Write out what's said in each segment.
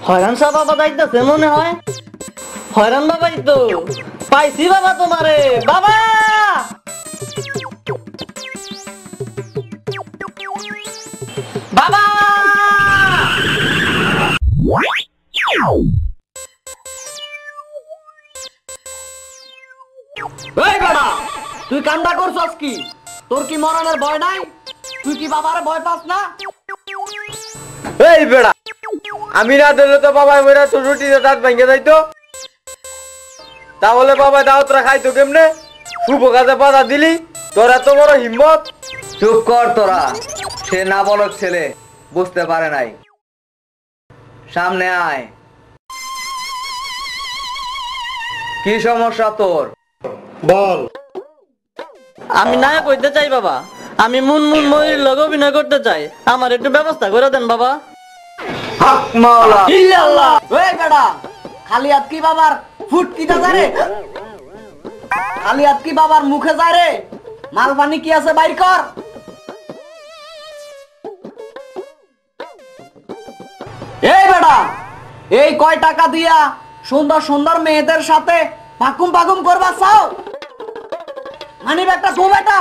হয়রান সাহ বাবা যাইতেছে মনে হয়। হয়রান বাবাই তো পাইছি বাবা তোমারে বাবা। বাবা এই বেটা তুই কান্না করছস কি? তোর কি মরণের ভয় নাই? তুই কি বাবারে ভয় পাস না? এই বেড়া আমি না দিলে তো বাবাই মরা তো রুটিতে দাঁত ভেঙে যাইতো। তাহলে বাবা দাওতরা খাইতো কেমনে? শুভ কাজে বাধা দিলি, তোর এত বড় হিম্মত? চুপ কর তোরা, সে নাবালক ছেলে, বুঝতে পারে নাই। সামনে আয়। কি সমস্যা তোর? বল। আমি নায়ক হইতে চাই বাবা। আমি মুনমুন ময়ূর লগে অভিনয় করতে চাই। আমার একটু ব্যবস্থা করে দেন বাবা। হক মাওলা। ইল্লাল্লাহ। ওই বেটা খালি হাত কি বাবার ফুটকিটা যায় রে? খালি হাত কি বাবার মুখে যায় রে? মালপানি কি আছে বাইর কর। এই বেটা এই কয় টাকা দিয়া সুন্দর সুন্দর মেয়েদের সাথে পাকুম পাকুম করবা চাও? মানি বেটা গো বেটা।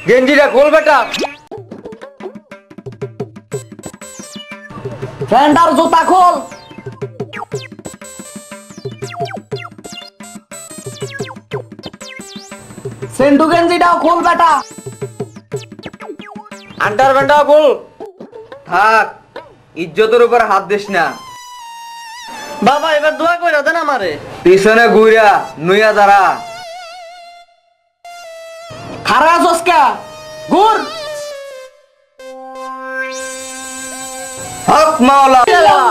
গেঞ্জিটা খোল বেটা। প্যান্ট আর জুতা খোল। সেন্টু গেঞ্জিটাও খোল বেটা। আন্টার ব্যান্ডা খোল। থাক, ইজ্জতের উপর হাত দিস না। বাবা এবার দোয়া কইরা দেন আমারে। পিছনে ঘুরা নুইয়া দাঁড়া। খারা আছস কে? ঘুর। হক মাওলা। আল্লাহ